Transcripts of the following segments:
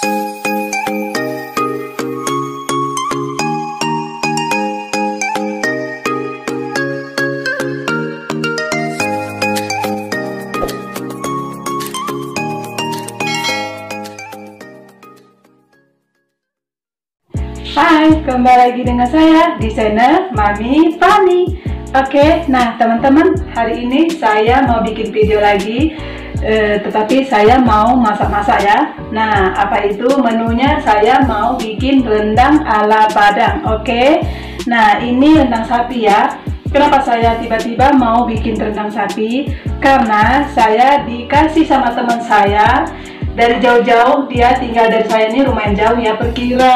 Hai, kembali lagi dengan saya di channel Mami Fani. Oke, nah teman-teman, hari ini saya mau bikin video lagi, tetapi saya mau masak-masak ya. Nah, apa itu menunya? Saya mau bikin rendang ala Padang. Oke, nah ini rendang sapi ya. Kenapa saya tiba-tiba mau bikin rendang sapi? Karena saya dikasih sama teman saya dari jauh-jauh. Dia tinggal dari saya ini lumayan jauh ya, perkira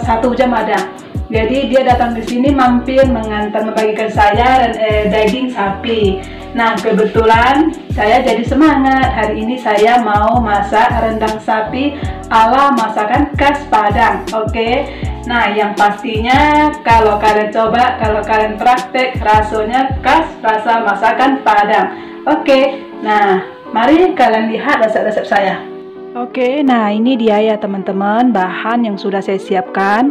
1 jam ada. Jadi dia datang ke sini mampir membagikan saya daging sapi. Nah, kebetulan saya jadi semangat. Hari ini saya mau masak rendang sapi ala masakan khas Padang. Oke. Nah, yang pastinya kalau kalian coba, kalau kalian praktek, rasanya khas rasa masakan Padang. Oke. Nah, mari kalian lihat resep-resep saya. Oke, nah ini dia ya teman-teman, bahan yang sudah saya siapkan.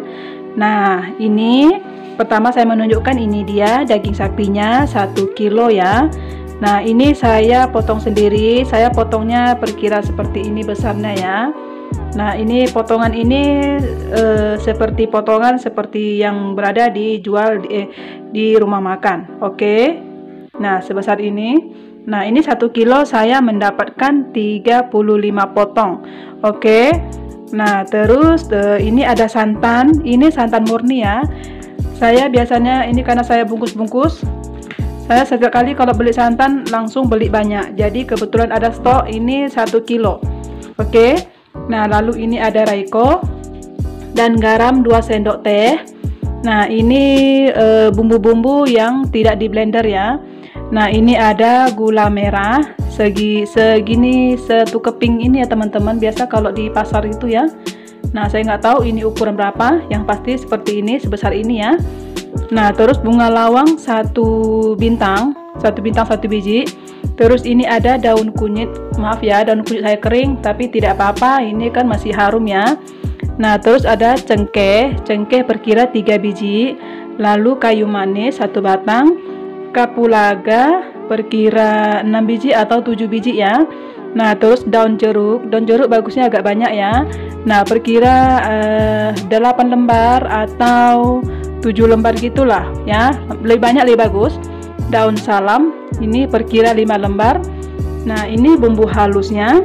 Nah, ini pertama saya menunjukkan, ini dia daging sapinya 1 kilo ya. Nah, ini saya potong sendiri. Saya potongnya perkira seperti ini besarnya ya. Nah, ini potongan ini seperti potongan seperti yang berada dijual di rumah makan. Oke. Nah, sebesar ini. Nah, ini 1 kilo saya mendapatkan 35 potong. Oke. Nah, terus ini ada santan. Ini santan murni ya. Saya biasanya ini karena saya bungkus-bungkus. Saya setiap kali kalau beli santan langsung beli banyak. Jadi kebetulan ada stok ini 1 kilo. Oke. Nah, lalu ini ada Royco dan garam 2 sendok teh. Nah, ini bumbu-bumbu yang tidak di blender ya. Nah, ini ada gula merah segini 1 keping ini ya teman-teman. Biasa kalau di pasar itu ya. Nah, saya nggak tahu ini ukuran berapa. Yang pasti seperti ini, sebesar ini ya. Nah, terus bunga lawang 1 bintang 1 biji. Terus ini ada daun kunyit. Maaf ya, daun kunyit saya kering, tapi tidak apa-apa. Ini kan masih harum ya. Nah, terus ada cengkeh perkira 3 biji. Lalu kayu manis 1 batang. Kapulaga perkira 6 biji atau 7 biji ya. Nah, terus daun jeruk bagusnya agak banyak ya. Nah, perkira 8 lembar atau 7 lembar gitulah ya. Lebih banyak lebih bagus. Daun salam ini perkira 5 lembar. Nah, ini bumbu halusnya.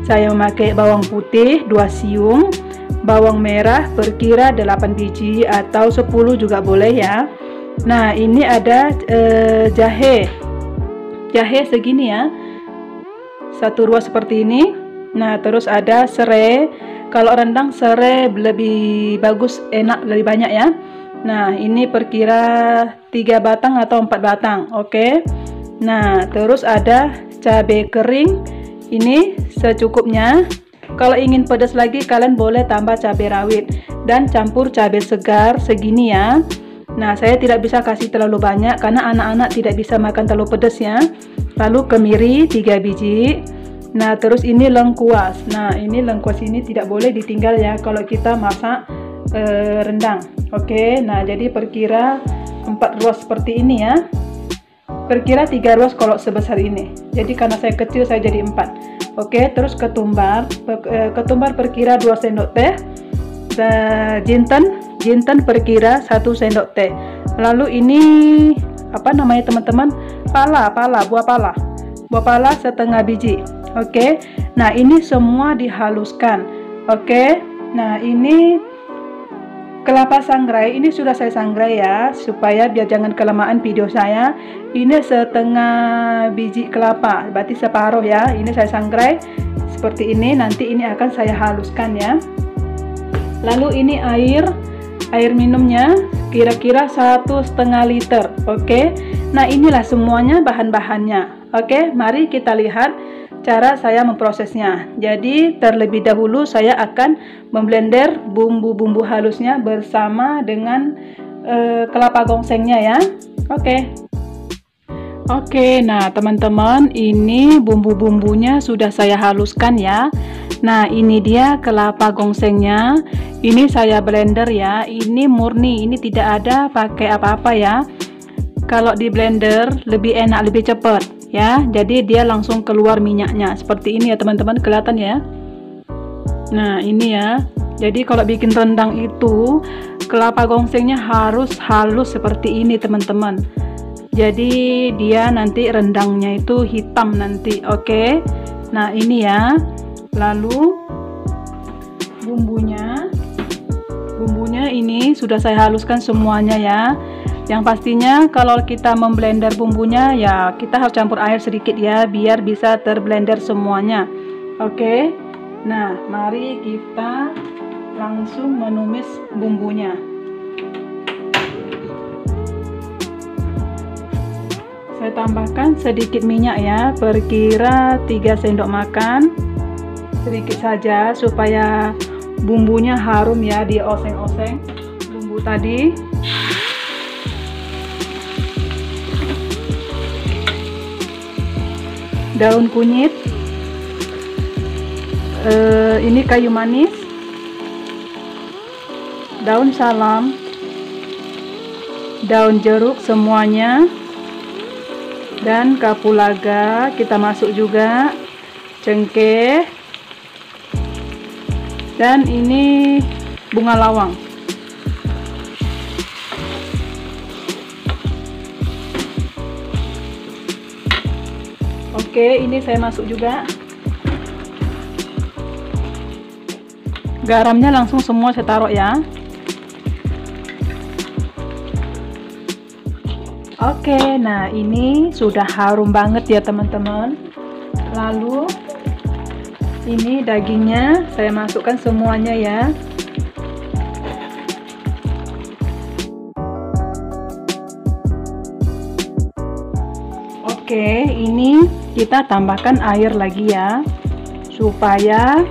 Saya memakai bawang putih 2 siung, bawang merah perkira 8 biji atau 10 juga boleh ya. Nah, ini ada jahe segini ya, 1 ruas seperti ini. Nah, terus ada serai. Kalau rendang serai lebih bagus, enak, lebih banyak ya. Nah, ini perkira 3 batang atau 4 batang. Oke. Nah, terus ada cabai kering, ini secukupnya. Kalau ingin pedas lagi kalian boleh tambah cabai rawit dan campur cabai segar segini ya. Nah, saya tidak bisa kasih terlalu banyak karena anak-anak tidak bisa makan terlalu pedas ya. Lalu kemiri 3 biji. Nah, terus ini lengkuas. Nah, ini lengkuas ini tidak boleh ditinggal ya kalau kita masak rendang. Oke. Nah, jadi perkira 4 ruas seperti ini ya. Perkira 3 ruas kalau sebesar ini. Jadi karena saya kecil saya jadi 4. Oke, terus ketumbar perkira 2 sendok teh. Jinten perkira 1 sendok teh. Lalu ini apa namanya teman-teman? Buah pala setengah biji. Oke. Nah, ini semua dihaluskan. Oke. Nah, ini kelapa sangrai. Ini sudah saya sangrai ya, supaya biar jangan kelamaan video saya. Ini setengah biji kelapa, berarti separuh ya. Ini saya sangrai seperti ini. Nanti ini akan saya haluskan ya. Lalu ini air minumnya kira-kira 1,5 liter. Oke. Nah, inilah semuanya bahan-bahannya. Oke, mari kita lihat cara saya memprosesnya. Jadi terlebih dahulu saya akan memblender bumbu-bumbu halusnya bersama dengan kelapa gongsengnya ya. Oke. Oke, nah teman-teman, ini bumbu-bumbunya sudah saya haluskan ya. Nah, ini dia kelapa gongsengnya. Ini saya blender ya. Ini murni, ini tidak ada pakai apa-apa ya. Kalau di blender lebih enak, lebih cepat ya. Jadi dia langsung keluar minyaknya. Seperti ini ya teman-teman, kelihatan ya. Nah, ini ya. Jadi kalau bikin rendang itu kelapa gongsengnya harus halus seperti ini teman-teman. Jadi dia nanti rendangnya itu hitam nanti. Oke. Nah, ini ya. Lalu bumbunya ini sudah saya haluskan semuanya ya. Yang pastinya kalau kita memblender bumbunya ya kita harus campur air sedikit ya, biar bisa terblender semuanya. Oke. Nah, mari kita langsung menumis bumbunya. Saya tambahkan sedikit minyak ya, perkira 3 sendok makan, sedikit saja supaya bumbunya harum ya, dioseng-oseng bumbu tadi. Daun kunyit, ini kayu manis, daun salam, daun jeruk semuanya, dan kapulaga kita masuk juga, cengkeh, dan ini bunga lawang. Oke, ini saya masuk juga. Garamnya langsung semua saya taruh ya. Oke, nah ini sudah harum banget ya teman-teman. Lalu ini dagingnya saya masukkan semuanya ya. Oke, ini kita tambahkan air lagi ya, supaya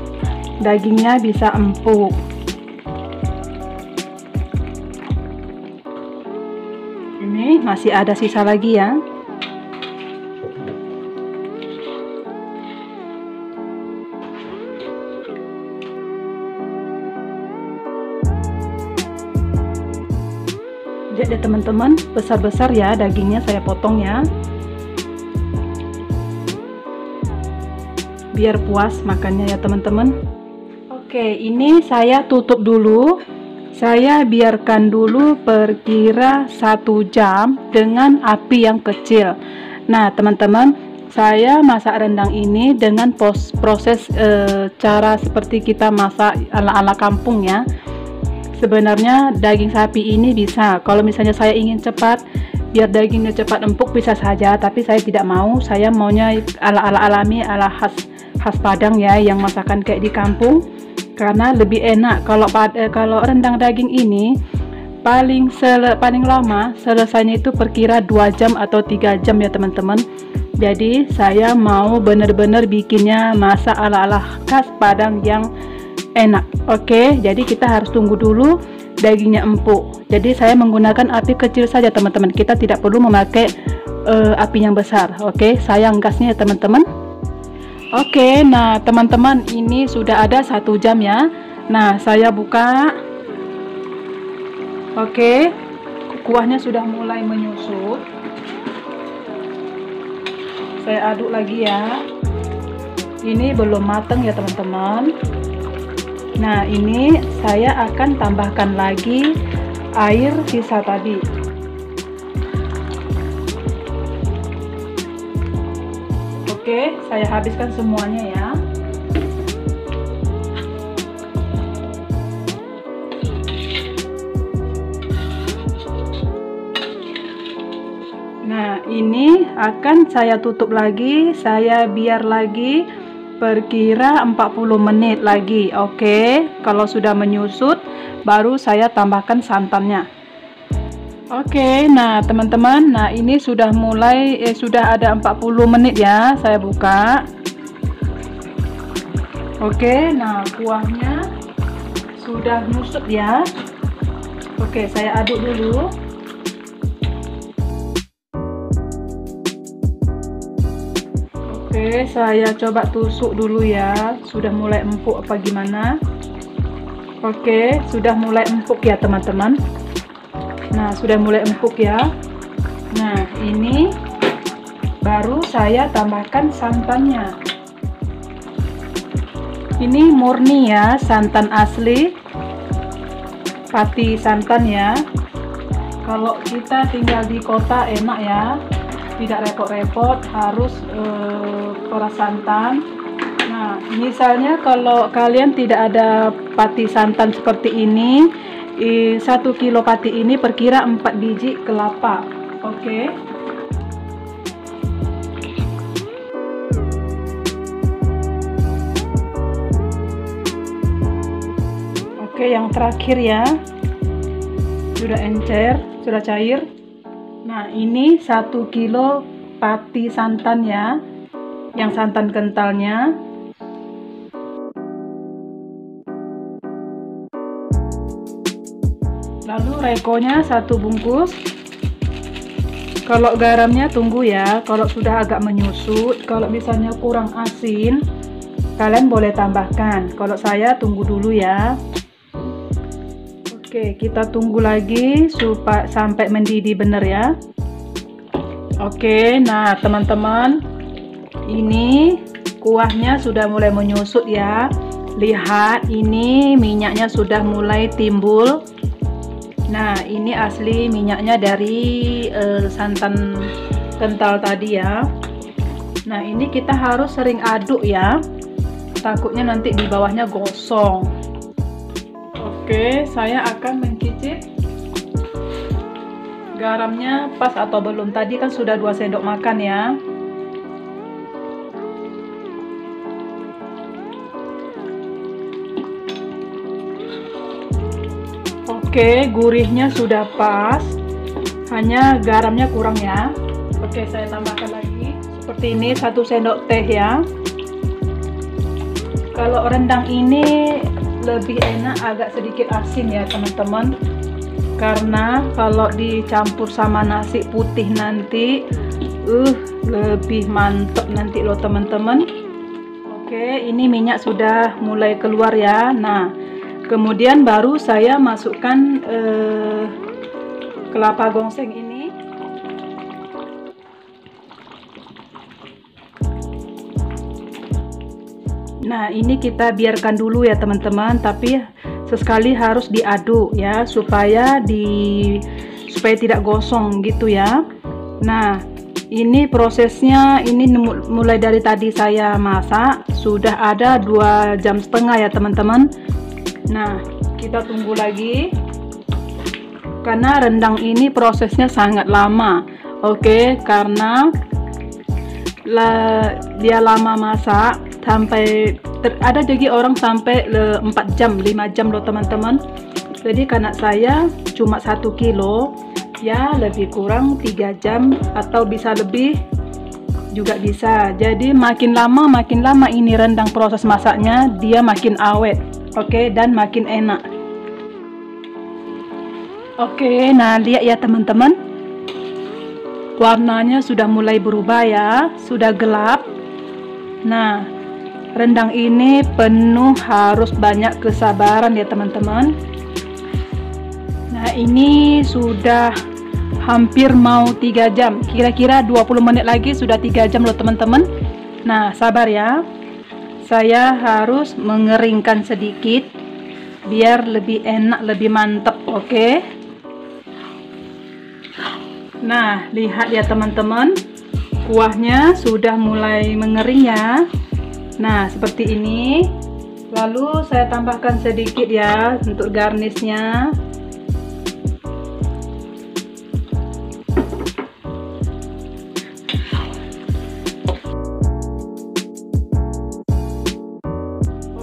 dagingnya bisa empuk. Ini masih ada sisa lagi ya. Jadi teman-teman, besar-besar ya dagingnya saya potong ya, biar puas makannya ya teman-teman. Oke, ini saya tutup dulu. Saya biarkan dulu perkira 1 jam dengan api yang kecil. Nah teman-teman, saya masak rendang ini dengan proses cara seperti kita masak ala-ala kampung ya. Sebenarnya daging sapi ini bisa, kalau misalnya saya ingin cepat, biar dagingnya cepat empuk bisa saja, tapi saya tidak mau. Saya maunya ala-ala alami, ala khas Padang ya, yang masakan kayak di kampung, karena lebih enak. Kalau rendang daging ini paling lama selesainya itu perkira 2 jam atau 3 jam ya teman-teman. Jadi saya mau bener-bener bikinnya masak ala-ala khas Padang yang enak. Oke, jadi kita harus tunggu dulu dagingnya empuk. Jadi saya menggunakan api kecil saja teman-teman, kita tidak perlu memakai api yang besar. Oke, sayang gasnya ya teman-teman. Oke, nah teman-teman, ini sudah ada 1 jam ya. Nah saya buka. Oke, kuahnya sudah mulai menyusut. Saya aduk lagi ya. Ini belum matang ya teman-teman. Nah ini saya akan tambahkan lagi air sisa tadi. Oke, saya habiskan semuanya ya. Nah ini akan saya tutup lagi, saya biar lagi perkira 40 menit lagi. Oke, kalau sudah menyusut baru saya tambahkan santannya. Oke, nah teman-teman, nah ini sudah mulai sudah ada 40 menit ya, saya buka. Oke, nah kuahnya sudah nyusut ya. Oke, saya aduk dulu. Oke, saya coba tusuk dulu ya. Sudah mulai empuk apa gimana? Oke, sudah mulai empuk ya teman-teman. Nah, sudah mulai empuk ya. Nah, ini baru saya tambahkan santannya. Ini murni ya, santan asli, pati santan ya. Kalau kita tinggal di kota enak ya, tidak repot-repot harus peras santan. Nah, misalnya kalau kalian tidak ada pati santan seperti ini, 1 kilo pati ini perkira 4 biji kelapa. Oke. Oke, yang terakhir ya, sudah encer, sudah cair. Nah, ini 1 kilo pati santan ya, yang santan kentalnya. Lalu rekonya 1 bungkus. Kalau garamnya tunggu ya, kalau sudah agak menyusut, kalau misalnya kurang asin, kalian boleh tambahkan. Kalau saya tunggu dulu ya. Oke, kita tunggu lagi supaya sampai mendidih bener ya. Oke, nah teman-teman, ini kuahnya sudah mulai menyusut ya. Lihat, ini minyaknya sudah mulai timbul. Nah, ini asli minyaknya dari santan kental tadi ya. Nah, ini kita harus sering aduk ya, takutnya nanti di bawahnya gosong. Oke, saya akan mencicip garamnya pas atau belum. Tadi kan sudah 2 sendok makan ya. Oke, gurihnya sudah pas, hanya garamnya kurang ya. Oke, saya tambahkan lagi seperti ini 1 sendok teh ya. Kalau rendang ini lebih enak agak sedikit asin ya teman-teman, karena kalau dicampur sama nasi putih nanti lebih mantap nanti loh teman-teman. Oke, ini minyak sudah mulai keluar ya. Nah, kemudian baru saya masukkan kelapa gongseng ini. Nah, ini kita biarkan dulu ya teman-teman, tapi sesekali harus diaduk ya supaya tidak gosong gitu ya. Nah, ini prosesnya ini mulai dari tadi saya masak sudah ada 2,5 jam ya teman-teman. Nah, kita tunggu lagi karena rendang ini prosesnya sangat lama. Oke, karena dia lama masak sampai ada jadi orang sampai 4 jam 5 jam loh teman-teman. Jadi karena saya cuma 1 kilo ya, lebih kurang 3 jam atau bisa lebih juga bisa. Jadi makin lama ini rendang proses masaknya dia makin awet. Oke, dan makin enak. Oke, nah lihat ya teman-teman, warnanya sudah mulai berubah ya, sudah gelap. Nah, rendang ini penuh harus banyak kesabaran ya teman-teman. Nah, ini sudah hampir mau 3 jam, kira-kira 20 menit lagi sudah 3 jam loh teman-teman. Nah, sabar ya, saya harus mengeringkan sedikit biar lebih enak, lebih mantap. Oke. Nah, lihat ya teman-teman, kuahnya sudah mulai mengering ya. Nah, seperti ini. Lalu saya tambahkan sedikit ya untuk garnisnya.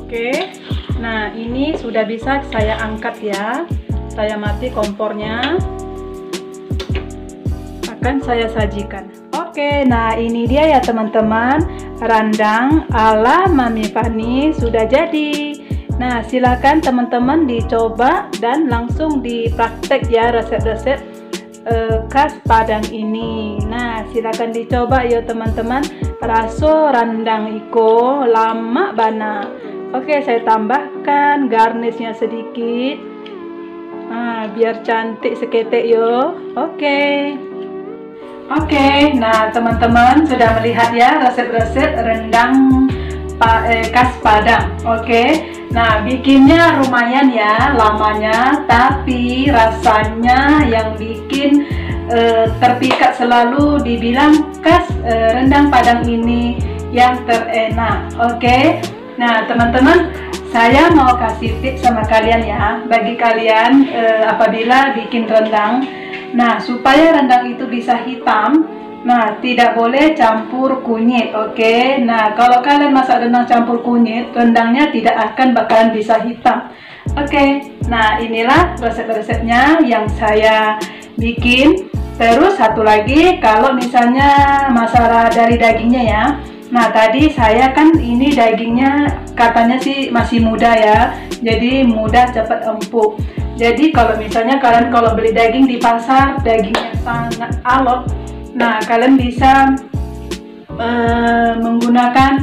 Oke. Nah, ini sudah bisa saya angkat ya. Saya mati kompornya. Akan saya sajikan. Oke, nah ini dia ya teman-teman, rendang ala Mami Fahni sudah jadi. Nah, silakan teman-teman dicoba dan langsung dipraktek ya resep-resep khas Padang ini. Nah, silakan dicoba ya teman-teman. raso rendang iko lama bana. Oke, saya tambahkan garnishnya sedikit. Nah, biar cantik seketek yo. Oke. Oke, nah teman-teman sudah melihat ya resep-resep rendang khas Padang. Oke. Nah, bikinnya lumayan ya lamanya, tapi rasanya yang bikin terpikat selalu dibilang khas rendang Padang ini yang terenak. Oke. Nah, teman-teman, saya mau kasih tips sama kalian ya. Bagi kalian apabila bikin rendang, nah supaya rendang itu bisa hitam, nah tidak boleh campur kunyit. Oke. Nah, kalau kalian masak rendang campur kunyit, rendangnya tidak akan bakalan bisa hitam. Oke. Nah, inilah resep-resepnya yang saya bikin. Terus satu lagi, kalau misalnya masalah dari dagingnya ya. Nah, tadi saya kan ini dagingnya katanya sih masih muda ya, jadi mudah cepat empuk. Jadi kalau misalnya kalian kalau beli daging di pasar, dagingnya sangat alot, nah kalian bisa menggunakan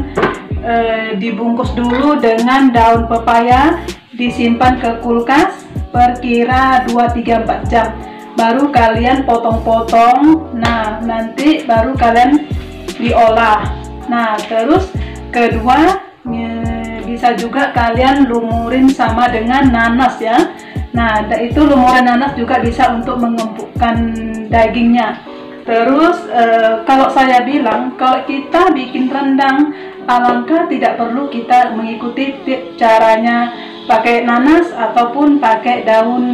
dibungkus dulu dengan daun pepaya, disimpan ke kulkas perkira 2-3-4 jam. Baru kalian potong-potong, nah nanti baru kalian diolah. Nah, terus kedua bisa juga kalian lumurin sama dengan nanas ya. Nah, itu lumuran nanas juga bisa untuk mengempukkan dagingnya. Terus kalau saya bilang, kalau kita bikin rendang, alangkah tidak perlu kita mengikuti tips caranya pakai nanas ataupun pakai daun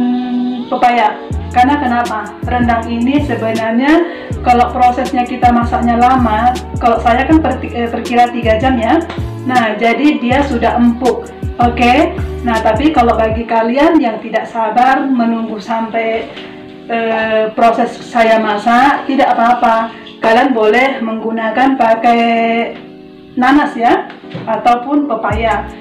pepaya. Karena kenapa? Rendang ini sebenarnya kalau prosesnya kita masaknya lama, kalau saya kan perkira 3 jam ya. Nah, jadi dia sudah empuk. Oke. Nah, tapi kalau bagi kalian yang tidak sabar menunggu sampai proses saya masak, tidak apa-apa. Kalian boleh menggunakan pakai nanas ya, ataupun pepaya.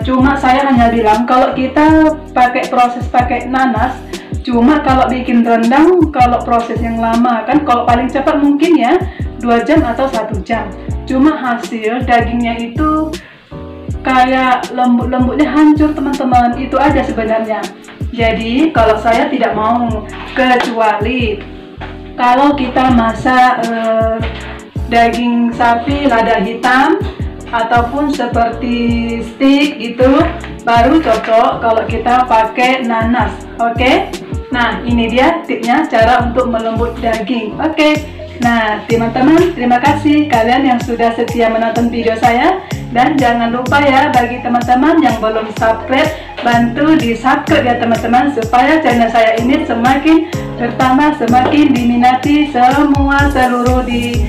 Cuma saya hanya bilang kalau kita pakai nanas, cuma kalau bikin rendang, kalau proses yang lama kan, kalau paling cepat mungkin ya 2 jam atau 1 jam. Cuma hasil dagingnya itu kayak lembut-lembutnya hancur teman-teman. Itu aja sebenarnya. Jadi kalau saya tidak mau, kecuali kalau kita masak daging sapi lada hitam ataupun seperti steak itu, baru cocok kalau kita pakai nanas. Oke. Nah, ini dia tipsnya cara untuk melembut daging. Oke. Nah, teman-teman, terima kasih kalian yang sudah setia menonton video saya. Dan jangan lupa ya, bagi teman-teman yang belum subscribe, bantu di subscribe ya teman-teman, supaya channel saya ini semakin bertambah, semakin diminati seluruh di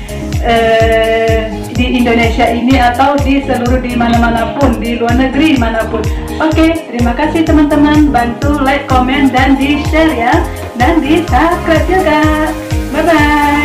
Indonesia ini, atau di seluruh di mana-mana pun, di luar negeri manapun. Oke, terima kasih teman-teman, bantu like, komen, dan di share ya, dan di subscribe juga. Bye bye.